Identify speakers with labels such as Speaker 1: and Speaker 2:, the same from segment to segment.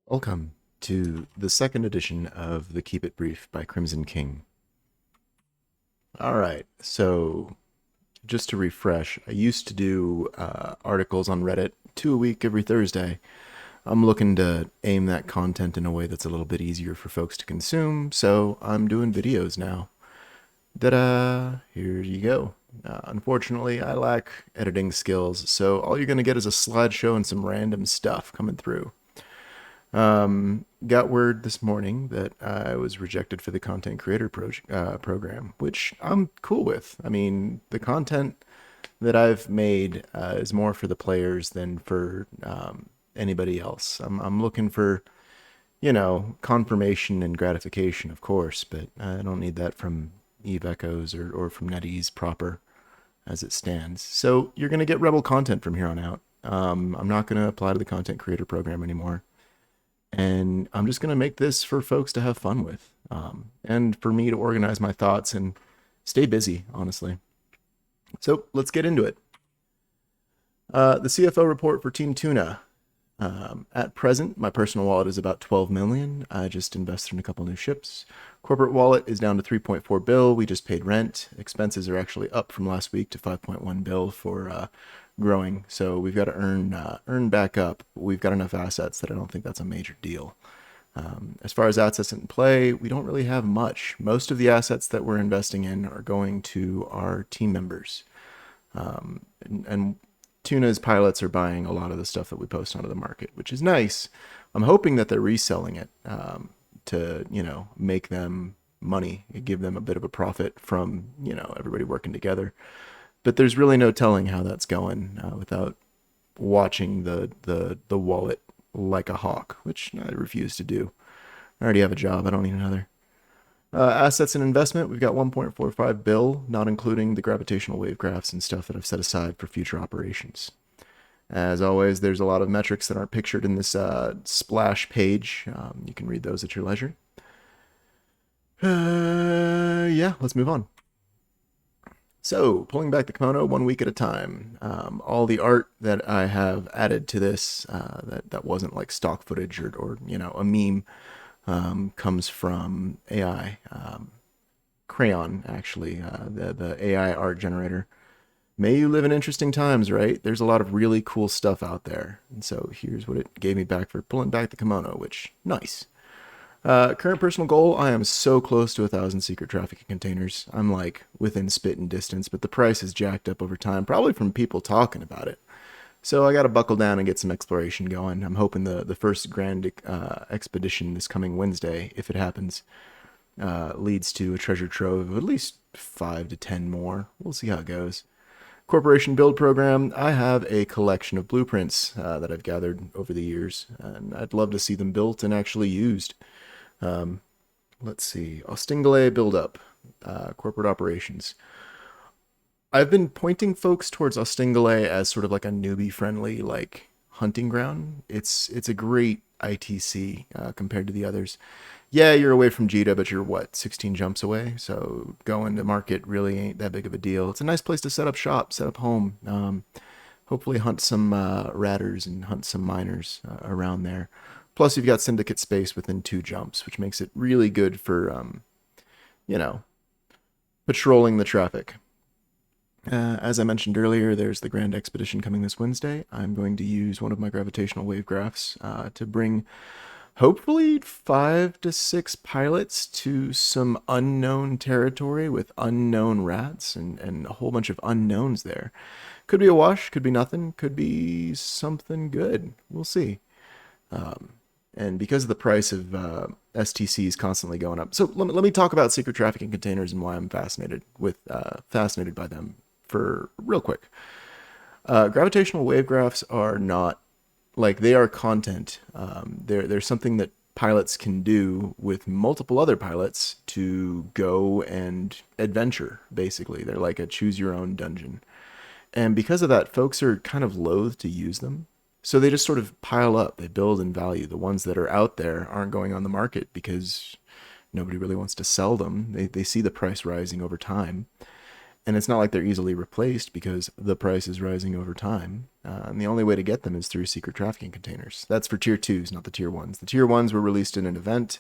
Speaker 1: Welcome to the second edition of the Keep It Brief by Crimson King. All right, so just to refresh, I used to do articles on Reddit 2 a week every Thursday. I'm looking to aim that content in a way that's a little bit easier for folks to consume, so I'm doing videos now. Ta-da! Here you go. Unfortunately, I lack editing skills, so all you're going to get is a slideshow and some random stuff coming through. Got word this morning that I was rejected for the content creator program, which I'm cool with. I mean, the content that I've made is more for the players than for anybody else. I'm looking for, confirmation and gratification, of course, but I don't need that from Eve Echoes or from NetEase proper as it stands. So you're going to get Rebel content from here on out. I'm not going to apply to the content creator program anymore. And I'm just going to make this for folks to have fun with, and for me to organize my thoughts and stay busy, honestly. So let's get into it. The CFO report for Team Tuna. At present, my personal wallet is about 12 million. I just invested in a couple new ships. Corporate wallet is down to 3.4 bill. We just paid rent. Expenses are actually up from last week to 5.1 bill for growing. So we've got to earn back up. We've got enough assets that I don't think that's a major deal. As far as assets in play, we don't really have much. Most of the assets that we're investing in are going to our team members. And Tuna's pilots are buying a lot of the stuff that we post onto the market, which is nice. I'm hoping that they're reselling it to, make them money, give them a bit of a profit from, everybody working together. But there's really no telling how that's going without watching the wallet like a hawk, which I refuse to do. I already have a job. I don't need another. Assets and investment, we've got 1.45 bill, not including the gravitational wave graphs and stuff that I've set aside for future operations. As always, there's a lot of metrics that aren't pictured in this splash page. You can read those at your leisure. Yeah, let's move on. So, pulling back the kimono 1 week at a time. All the art that I have added to this that wasn't like stock footage or a meme comes from AI. Crayon, actually, the AI art generator. May you live in interesting times, right? There's a lot of really cool stuff out there. And so here's what it gave me back for pulling back the kimono, which, nice. Current personal goal, I am so close to 1,000 secret trafficking containers. I'm like within spitting distance, but the price is jacked up over time, probably from people talking about it. So I got to buckle down and get some exploration going. I'm hoping the first grand expedition this coming Wednesday, if it happens, leads to a treasure trove of at least 5 to 10 more. We'll see how it goes. Corporation build program, I have a collection of blueprints that I've gathered over the years, and I'd love to see them built and actually used. Let's see, Ostingale build-up, corporate operations. I've been pointing folks towards Ostingale as sort of like a newbie-friendly, like, hunting ground. It's a great ITC compared to the others. Yeah, you're away from Jita, but you're what, 16 jumps away? So going to market really ain't that big of a deal. It's a nice place to set up shop, set up home. Hopefully hunt some ratters and hunt some miners around there. Plus, you've got syndicate space within 2 jumps, which makes it really good for, patrolling the traffic. As I mentioned earlier, there's the Grand Expedition coming this Wednesday. I'm going to use one of my gravitational wave graphs to bring hopefully 5 to 6 pilots to some unknown territory with unknown rats and a whole bunch of unknowns there. Could be a wash, could be nothing, could be something good. We'll see. And because of the price of STCs constantly going up. So let me talk about secret trafficking containers and why I'm fascinated by them for real quick. Gravitational wave graphs are not like, they are content. There's something that pilots can do with multiple other pilots to go and adventure, basically. They're like a choose your own dungeon. And because of that, folks are kind of loath to use them. So they just sort of pile up. They build in value. The ones that are out there aren't going on the market because nobody really wants to sell them. They see the price rising over time. And it's not like they're easily replaced because the price is rising over time. And the only way to get them is through secret trafficking containers. That's for tier twos, not the tier ones. The tier ones were released in an event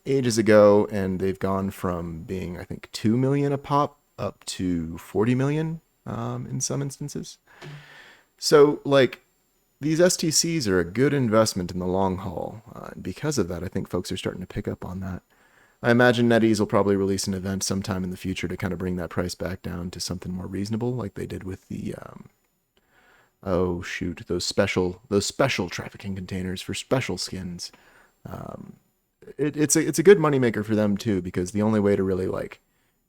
Speaker 1: ages ago, and they've gone from being, I think, 2 million a pop up to 40 million in some instances. So, like, these STCs are a good investment in the long haul. And because of that, I think folks are starting to pick up on that. I imagine NetEase will probably release an event sometime in the future to kind of bring that price back down to something more reasonable, like they did with the oh shoot, those special trafficking containers for special skins. Um, it's a good moneymaker for them too, because the only way to really like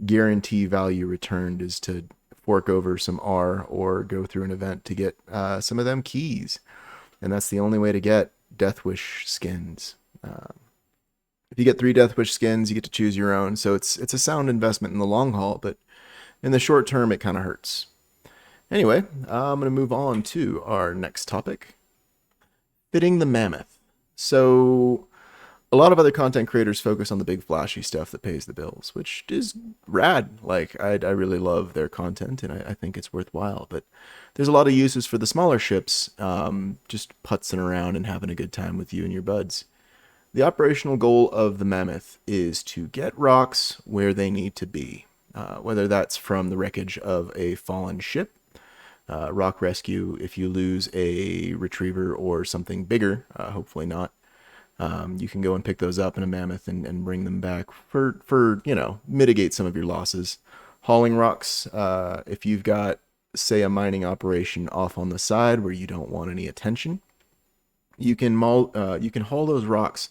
Speaker 1: guarantee value returned is to fork over some R or go through an event to get some of them keys, and that's the only way to get Death Wish skins. If you get 3 Death Wish skins, you get to choose your own. So it's a sound investment in the long haul, but in the short term, it kind of hurts. Anyway, I'm going to move on to our next topic, fitting the Mammoth. So a lot of other content creators focus on the big flashy stuff that pays the bills, which is rad. Like I really love their content, and I think it's worthwhile. But there's a lot of uses for the smaller ships, just putzing around and having a good time with you and your buds. The operational goal of the Mammoth is to get rocks where they need to be, whether that's from the wreckage of a fallen ship, rock rescue if you lose a retriever or something bigger, hopefully not. You can go and pick those up in a Mammoth and bring them back for mitigate some of your losses. Hauling rocks, if you've got, say, a mining operation off on the side where you don't want any attention, you can haul those rocks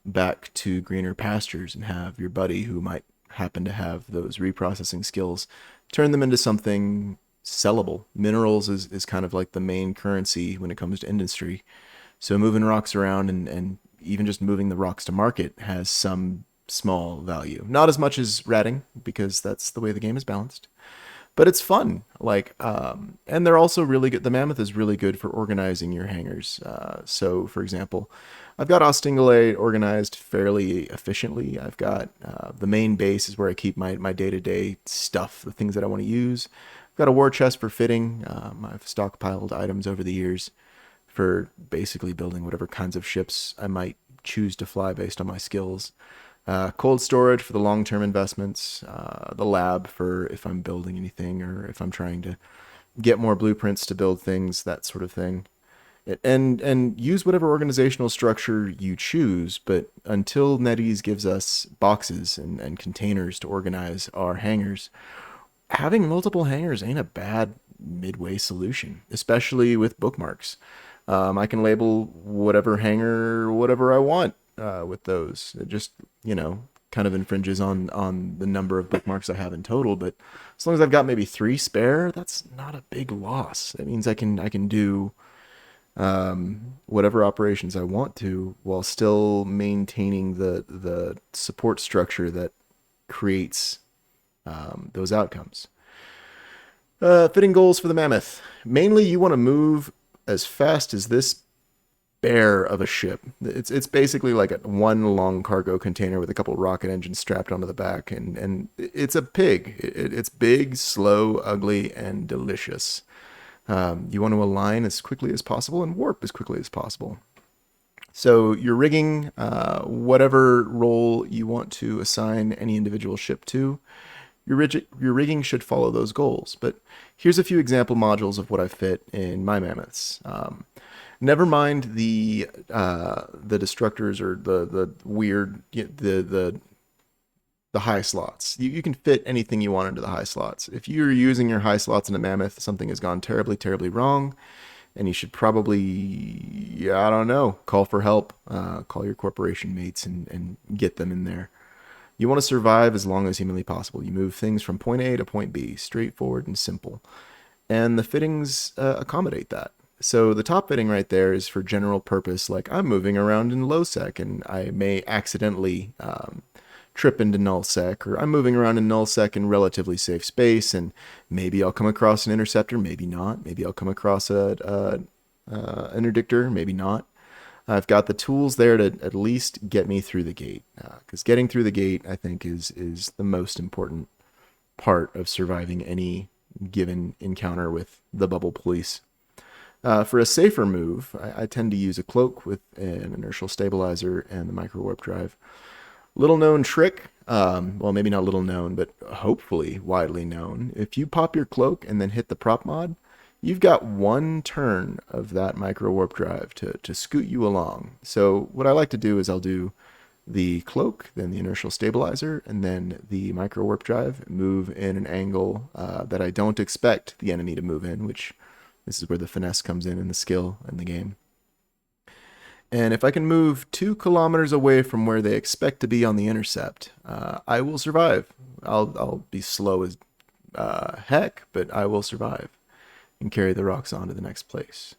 Speaker 1: back to greener pastures and have your buddy who might happen to have those reprocessing skills turn them into something sellable. Minerals is kind of like the main currency when it comes to industry. So moving rocks around and even just moving the rocks to market has some small value. Not as much as ratting, because that's the way the game is balanced, but it's fun. Like, and they're also really good. The Mammoth is really good for organizing your hangars. So, for example, I've got Ostingale organized fairly efficiently. I've got the main base is where I keep my day-to-day stuff, the things that I want to use. I've got a war chest for fitting. I've stockpiled items over the years for basically building whatever kinds of ships I might choose to fly based on my skills. Cold storage for the long-term investments, the lab for if I'm building anything or if I'm trying to get more blueprints to build things, that sort of thing. And use whatever organizational structure you choose, but until NetEase gives us boxes and containers to organize our hangars, having multiple hangars ain't a bad midway solution, especially with bookmarks. I can label whatever hanger whatever I want with those. It just, kind of infringes on the number of bookmarks I have in total. But as long as I've got maybe 3 spare, that's not a big loss. It means I can do whatever operations I want to while still maintaining the support structure that creates those outcomes. Fitting goals for the Mammoth. Mainly, you want to move as fast as this bear of a ship. It's basically like one long cargo container with a couple rocket engines strapped onto the back, and it's a pig. It's big, slow, ugly, and delicious. You want to align as quickly as possible and warp as quickly as possible. So you're rigging whatever role you want to assign any individual ship to. Your rigging should follow those goals. But here's a few example modules of what I fit in my Mammoths. Never mind the destructors or the weird the high slots. You can fit anything you want into the high slots. If you're using your high slots in a Mammoth, something has gone terribly, terribly wrong, and you should probably, I don't know, call for help. Call your corporation mates and get them in there. You want to survive as long as humanly possible. You move things from point A to point B, straightforward and simple. And the fittings accommodate that. So the top fitting right there is for general purpose, like I'm moving around in low sec and I may accidentally trip into null sec, or I'm moving around in null sec in relatively safe space, and maybe I'll come across an interceptor, maybe not. Maybe I'll come across a interdictor, maybe not. I've got the tools there to at least get me through the gate, because getting through the gate, I think, is the most important. part of surviving any given encounter with the bubble police. For a safer move, I tend to use a cloak with an inertial stabilizer and the micro warp drive. Little known trick, well, maybe not little known, but hopefully widely known. If you pop your cloak and then hit the prop mod, you've got one turn of that micro warp drive to scoot you along. So what I like to do is I'll do the cloak, then the inertial stabilizer, and then the micro warp drive, move in an angle that I don't expect the enemy to move in, which this is where the finesse comes in the skill in the game. And if I can move 2 kilometers away from where they expect to be on the intercept, I will survive. I'll be slow as heck, but I will survive and carry the rocks on to the next place.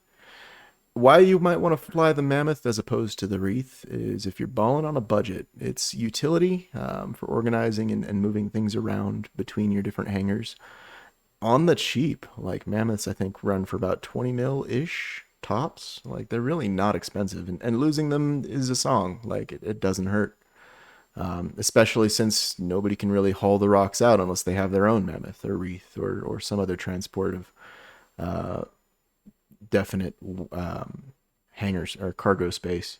Speaker 1: Why you might want to fly the Mammoth as opposed to the Wreath is if you're balling on a budget. It's utility for organizing and moving things around between your different hangars. On the cheap, like Mammoths, I think run for about 20 mil-ish tops. Like they're really not expensive, and losing them is a song. Like it doesn't hurt, especially since nobody can really haul the rocks out unless they have their own Mammoth or Wreath or some other transport of definite hangars or cargo space.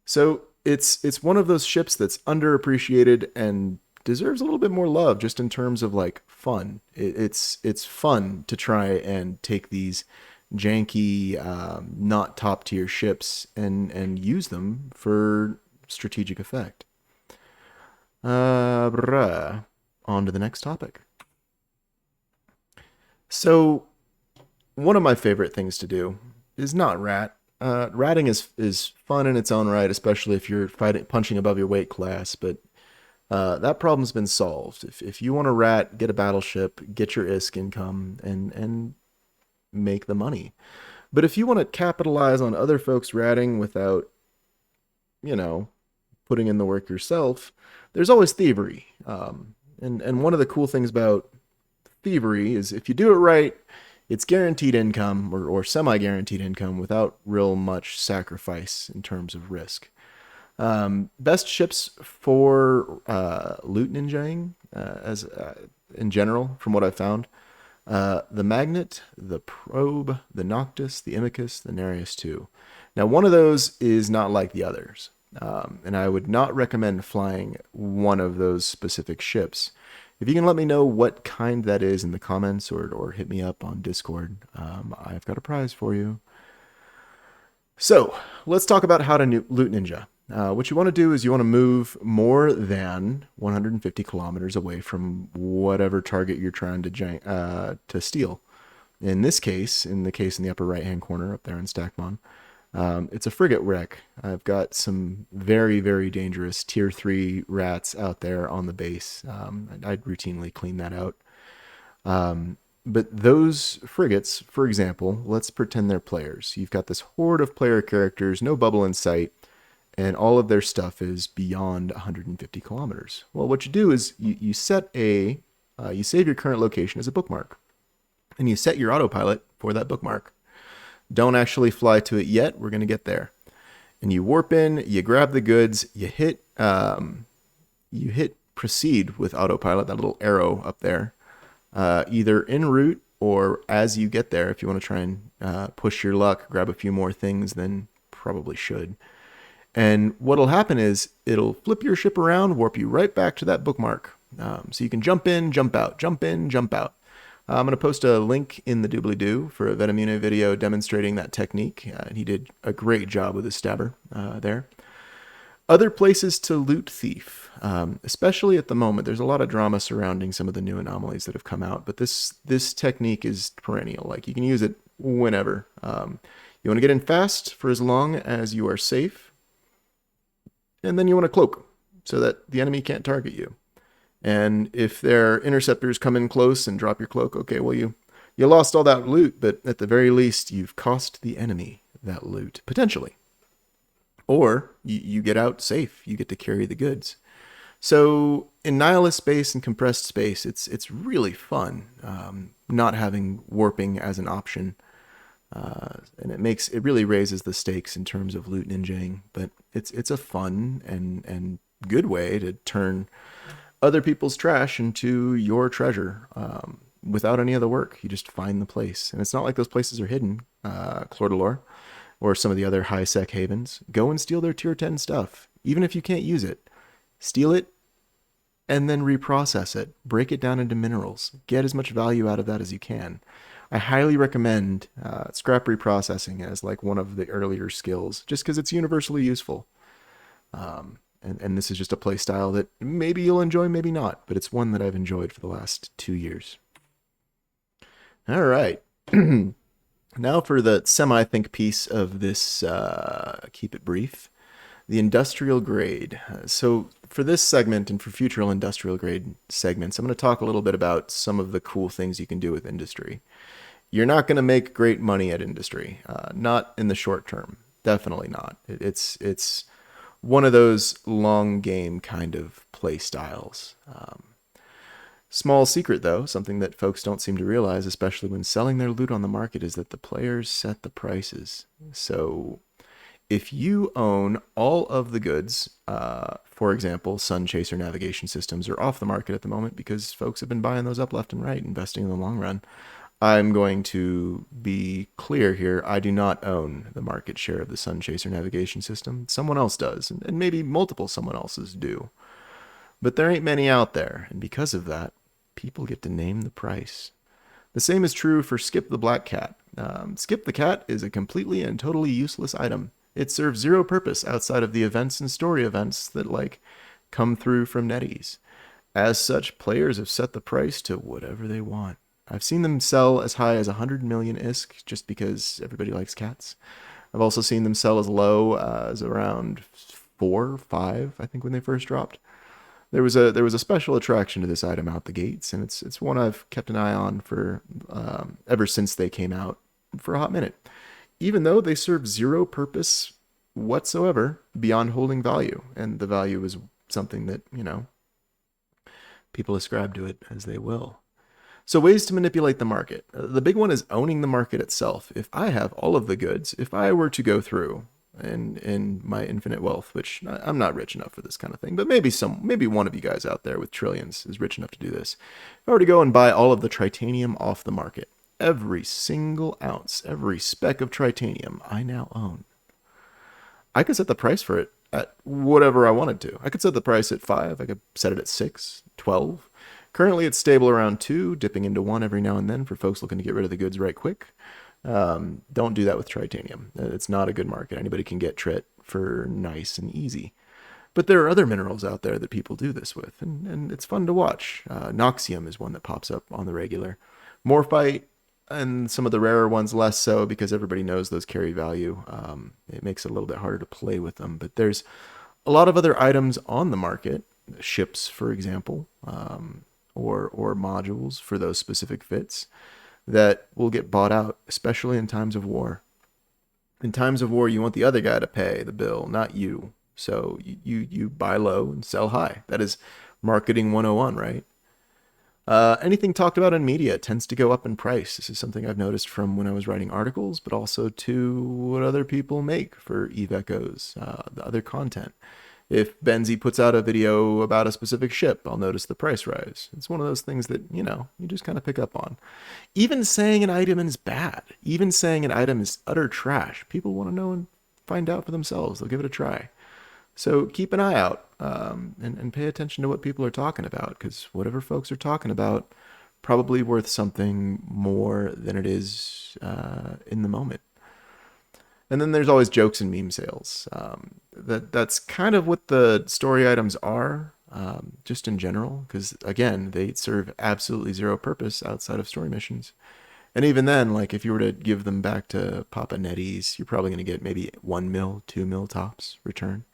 Speaker 1: So it's one of those ships that's underappreciated and deserves a little bit more love, just in terms of like fun. It's fun to try and take these janky, not top tier ships and use them for strategic effect. On to the next topic. So one of my favorite things to do is not rat. Ratting is fun in its own right, especially if you're punching above your weight class, but that problem's been solved. If you want to rat, get a battleship, get your ISK income, and make the money. But if you want to capitalize on other folks ratting without, putting in the work yourself, there's always thievery. And one of the cool things about thievery is if you do it right, it's guaranteed income or semi-guaranteed income without real much sacrifice in terms of risk. Best ships for loot ninjaing, in general, from what I've found, the Magnet, the Probe, the Noctis, the Imicus, the Nereus 2. Now, one of those is not like the others, and I would not recommend flying one of those specific ships. If you can let me know what kind that is in the comments or hit me up on Discord, I've got a prize for you. So let's talk about how to loot ninja. What you want to do is you want to move more than 150 kilometers away from whatever target you're trying to steal. In this case, in the upper right-hand corner up there in Stackmon, it's a frigate wreck. I've got some very, very dangerous tier 3 rats out there on the base. I'd routinely clean that out. But those frigates, for example, let's pretend they're players. You've got this horde of player characters, no bubble in sight, and all of their stuff is beyond 150 kilometers. Well, what you do is you save your current location as a bookmark, and you set your autopilot for that bookmark. Don't actually fly to it yet. We're going to get there. And you warp in, you grab the goods, you hit proceed with autopilot, that little arrow up there, either en route or as you get there. If you want to try and push your luck, grab a few more things, then probably should. And what'll happen is it'll flip your ship around, warp you right back to that bookmark. So you can jump in, jump out, jump in, jump out. I'm going to post a link in the doobly-doo for a Venomune video demonstrating that technique. He did a great job with his stabber there. Other places to loot thief, especially at the moment. There's a lot of drama surrounding some of the new anomalies that have come out, but this technique is perennial. Like, you can use it whenever. You want to get in fast for as long as you are safe, and then you want to cloak so that the enemy can't target you. And if their interceptors come in close and drop your cloak, okay, well, you lost all that loot, but at the very least, you've cost the enemy that loot, potentially. Or you get out safe. You get to carry the goods. So in nihilist space and compressed space, it's really fun not having warping as an option. And it really raises the stakes in terms of loot ninjaing, but it's a fun and good way to turn other people's trash into your treasure without any other work. You just find the place. And it's not like those places are hidden, Clordelore, or some of the other high sec havens. Go and steal their tier 10 stuff. Even if you can't use it, steal it and then reprocess it. Break it down into minerals. Get as much value out of that as you can. I highly recommend scrap reprocessing as like one of the earlier skills, just because it's universally useful. And this is just a play style that maybe you'll enjoy, maybe not, but it's one that I've enjoyed for the last 2 years. All right. Now for the semi-think piece of this, keep it brief, the industrial grade. So for this segment and for future industrial grade segments, I'm going to talk a little bit about some of the cool things you can do with industry. You're not going to make great money at industry, not in the short term. Definitely not. It's one of those long game kind of play styles. Small secret, though, something that folks don't seem to realize, especially when selling their loot on the market, is that the players set the prices. So if you own all of the goods, for example, Sun Chaser navigation systems are off the market at the moment because folks have been buying those up left and right, investing in the long run. I'm going to be clear here. I do not own the market share of the Sun Chaser navigation system. Someone else does, and maybe multiple someone else's do. But there ain't many out there, and because of that, people get to name the price. The same is true for Skip the Black Cat. Skip the Cat is a completely and totally useless item. It serves zero purpose outside of the events and story events that come through from NetEase. As such, players have set the price to whatever they want. I've seen them sell as high as 100 million ISK just because everybody likes cats. I've also seen them sell as low as around 4, 5, I think, when they first dropped. There was a special attraction to this item out the gates, and it's one I've kept an eye on for ever since they came out for a hot minute. Even though they serve zero purpose whatsoever beyond holding value, and the value is something that people ascribe to it as they will. So ways to manipulate the market. The big one is owning the market itself. If I have all of the goods, if I were to go through and in my infinite wealth, which I'm not rich enough for this kind of thing, but maybe one of you guys out there with trillions is rich enough to do this. If I were to go and buy all of the tritanium off the market, every single ounce, every speck of tritanium I now own, I could set the price for it at whatever I wanted to. I could set the price at 5. I could set it at 6, 12. Currently, it's stable around 2, dipping into 1 every now and then for folks looking to get rid of the goods right quick. Don't do that with tritanium. It's not a good market. Anybody can get trit for nice and easy. But there are other minerals out there that people do this with, and it's fun to watch. Noxium is one that pops up on the regular. Morphite and some of the rarer ones less so because everybody knows those carry value. It makes it a little bit harder to play with them. But there's a lot of other items on the market, ships, for example, or modules for those specific fits that will get bought out, especially in times of war. In times of war, you want the other guy to pay the bill, not you. So you buy low and sell high. That is marketing 101, right? Anything talked about in media tends to go up in price. This is something I've noticed from when I was writing articles, but also to what other people make for Eve Echoes, the other content. If Benzie puts out a video about a specific ship, I'll notice the price rise. It's one of those things that, you just kind of pick up on. Even saying an item is bad, even saying an item is utter trash, people want to know and find out for themselves. They'll give it a try. So keep an eye out and pay attention to what people are talking about, because whatever folks are talking about, probably worth something more than it is in the moment. And then there's always jokes and meme sales. That's kind of what the story items are, just in general, because again, they serve absolutely zero purpose outside of story missions. And even then, if you were to give them back to Papa NetEase, you're probably going to get maybe 1 mil, 2 mil tops return.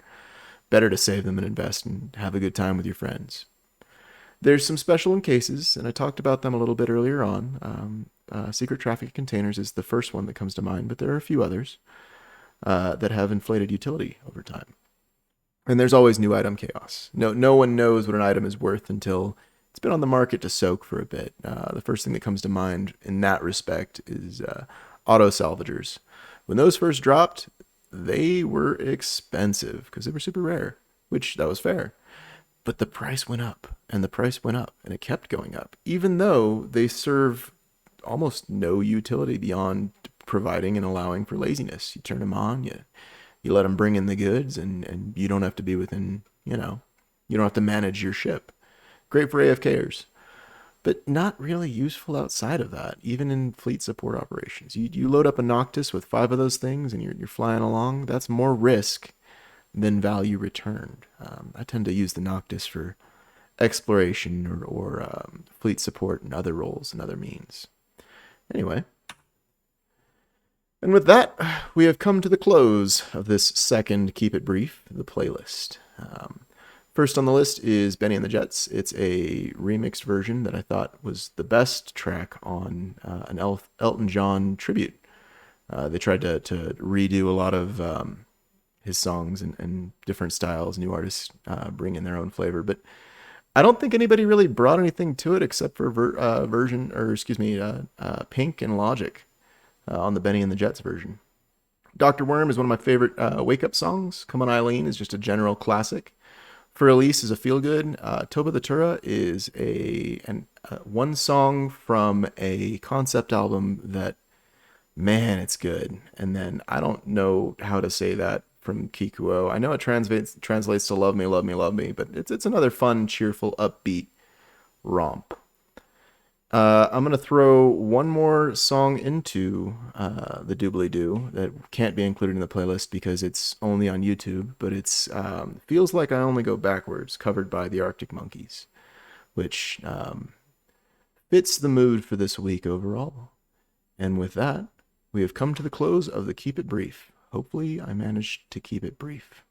Speaker 1: Better to save them and invest and have a good time with your friends. There's some special in cases, and I talked about them a little bit earlier on. Secret traffic containers is the first one that comes to mind, but there are a few others that have inflated utility over time. And there's always new item chaos. No one knows what an item is worth until it's been on the market to soak for a bit. The first thing that comes to mind in that respect is auto salvagers. When those first dropped, they were expensive because they were super rare, which that was fair. But the price went up and the price went up and it kept going up, even though they serve almost no utility beyond providing and allowing for laziness. You turn them on, you let them bring in the goods, and you don't have to be within, you don't have to manage your ship. Great for AFKers, but not really useful outside of that, even in fleet support operations. You load up a Noctis with 5 of those things and you're flying along. That's more risk than value returned. I tend to use the Noctis for exploration or fleet support and other roles and other means. Anyway, and with that, we have come to the close of this second Keep It Brief, the playlist. First on the list is Benny and the Jets. It's a remixed version that I thought was the best track on an Elton John tribute. They tried to redo a lot of his songs and different styles. New artists bring in their own flavor, but I don't think anybody really brought anything to it except for Pink and Logic on the Benny and the Jets version. Dr. Worm is one of my favorite wake-up songs. Come On Eileen is just a general classic. For Elise is a feel-good. Toba the Tura is one song from a concept album that, man, it's good. And then I don't know how to say that from Kikuo. I know it translates to Love Me, Love Me, Love Me, but it's another fun, cheerful, upbeat romp. I'm going to throw one more song into the doobly-doo that can't be included in the playlist because it's only on YouTube, but it's Feels Like I Only Go Backwards, covered by the Arctic Monkeys, which fits the mood for this week overall. And with that, we have come to the close of the Keep It Brief. Hopefully I managed to keep it brief.